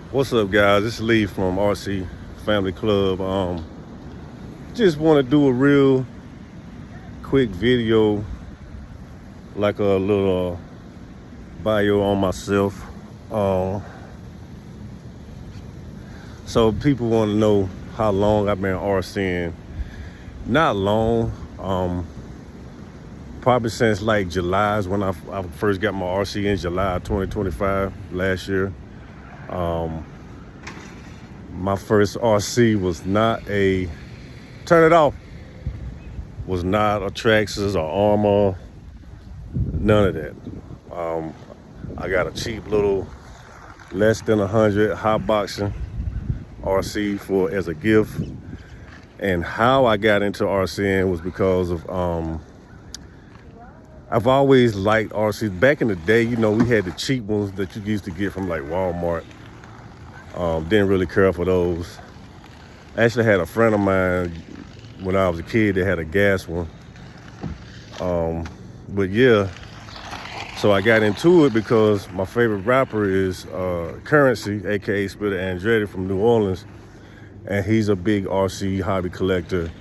What's up, guys? It's Lee from RC Family Club. Just want to do a real quick video, like a little bio on myself. Um, so people want to know how long I've been RCing. Not long. Probably since like July is when I first got my RC in July 2025 last year. My first RC was not a turn it off. Was not a Traxxas or Armor, none of that. I got a cheap little less than 100 hot boxing RC for as a gift. And how I got into RCing was because of I've always liked RCs. Back in the day, we had the cheap ones that you used to get from like Walmart. Didn't really care for those. I actually had a friend of mine when I was a kid that had a gas one. But yeah, so I got into it because my favorite rapper is Currency, aka Spitter Andretti from New Orleans, and he's a big RC hobby collector.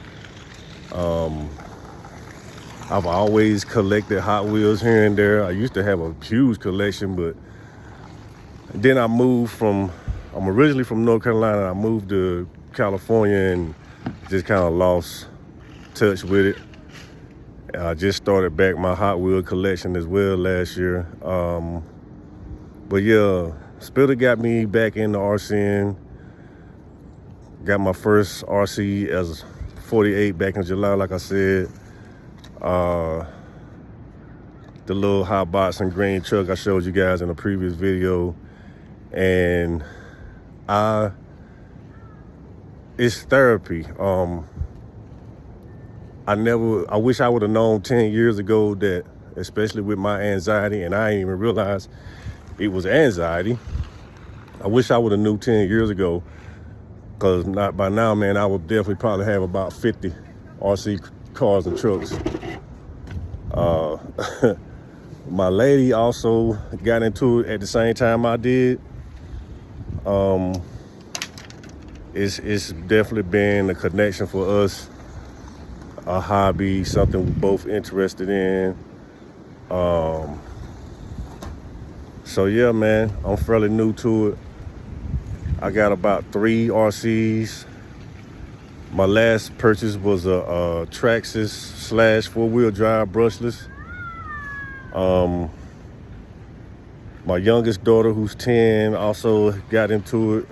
I've always collected Hot Wheels here and there. I used to have a huge collection, but then I'm originally from North Carolina. I moved to California and just kind of lost touch with it. I just started back my Hot Wheel collection as well last year. But yeah, Spitter got me back into RCing. Got my first RC as 48 back in July, like I said. The little hot boxing green truck I showed you guys in a previous video. And it's therapy. I wish I would have known 10 years ago that, especially with my anxiety, and I didn't even realize it was anxiety. I wish I would have knew 10 years ago, because not by now, man, I would definitely probably have about 50 RC cars and trucks. My lady also got into it at the same time I did. It's definitely been a connection for us, a hobby, something we're both interested in. So yeah, man, I'm fairly new to it. I got about 3 RCs. My last purchase was a Traxxas / 4-wheel drive brushless. My youngest daughter, who's 10, also got into it.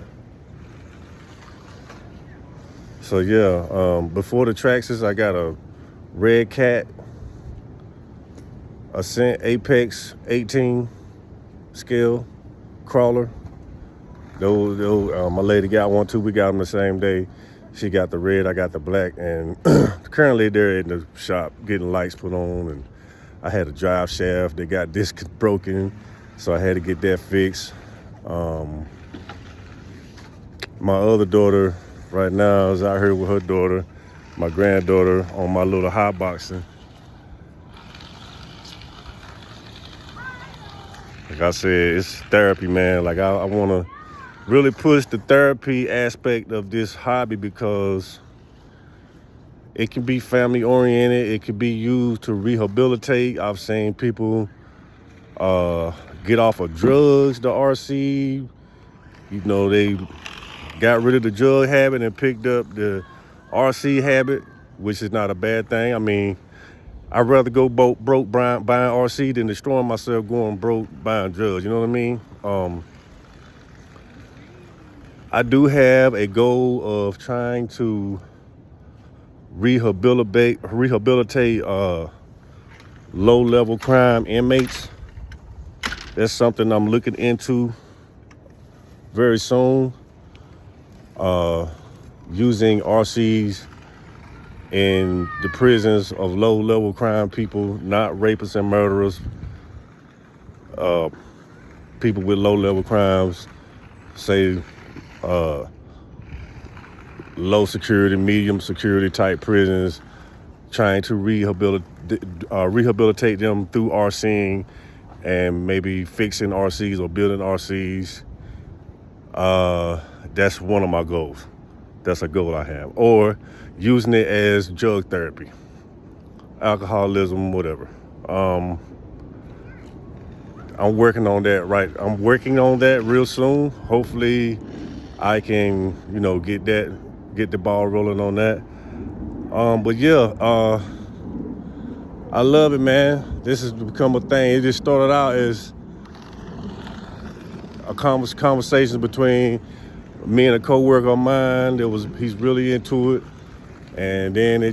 So yeah, before the Traxxas, I got a Red Cat Ascent Apex 18 scale crawler. My lady got one too. We got them the same day. She got the red, I got the black, and currently they're in the shop getting lights put on. And I had a drive shaft that got disc broken, so I had to get that fixed. My other daughter right now is out here with her daughter, my granddaughter, on my little hot boxing. Like I said, it's therapy, man. Like I want to really push the therapy aspect of this hobby because it can be family oriented. It can be used to rehabilitate. I've seen people get off of drugs, the RC. They got rid of the drug habit and picked up the RC habit, which is not a bad thing. I mean, I'd rather go broke buying RC than destroying myself going broke buying drugs. You know what I mean? I do have a goal of trying to rehabilitate low-level crime inmates. That's something I'm looking into very soon. Using RCs in the prisons of low-level crime people, not rapists and murderers. People with low-level crimes, say low security, medium security type prisons, trying to rehabilitate them through RCing and maybe fixing RCs or building RCs. That's one of my goals. That's a goal I have. Or using it as drug therapy, alcoholism, whatever. I'm working on that I'm working on that real soon. Hopefully I can, get the ball rolling on that. But yeah, I love it, man. This has become a thing. It just started out as a conversation between me and a coworker of mine. He's really into it. And then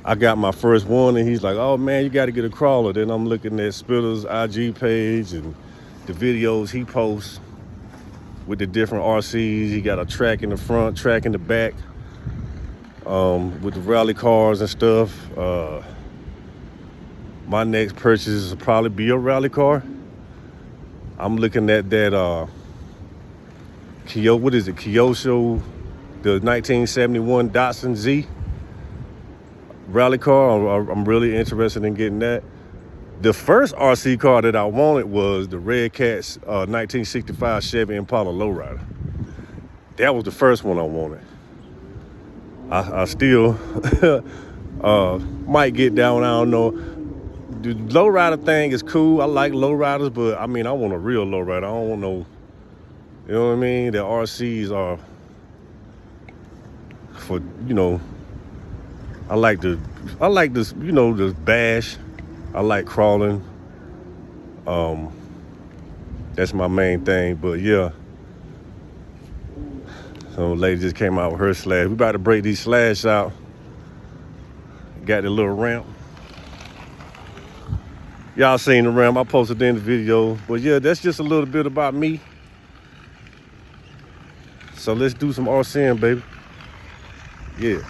I got my first one, and he's like, "Oh man, you got to get a crawler." Then I'm looking at Spitter's IG page and the videos he posts with the different RCs. He got a track in the front, track in the back, with the rally cars and stuff. My next purchase will probably be a rally car. I'm looking at that Kyosho, the 1971 Datsun Z rally car. I'm really interested in getting that. The first RC car that I wanted was the Red Cat's 1965 Chevy Impala Lowrider. That was the first one I wanted. I still might get that one. I don't know. The lowrider thing is cool. I like lowriders, but I mean, I want a real lowrider. I don't want no, you know what I mean? The RCs are for, I like this, the bash. I like crawling. That's my main thing. But yeah. So lady just came out with her slash. We about to break these slash out. Got the little ramp. Y'all seen the ramp. I posted in the video. But yeah, that's just a little bit about me. So let's do some RCing, baby. Yeah.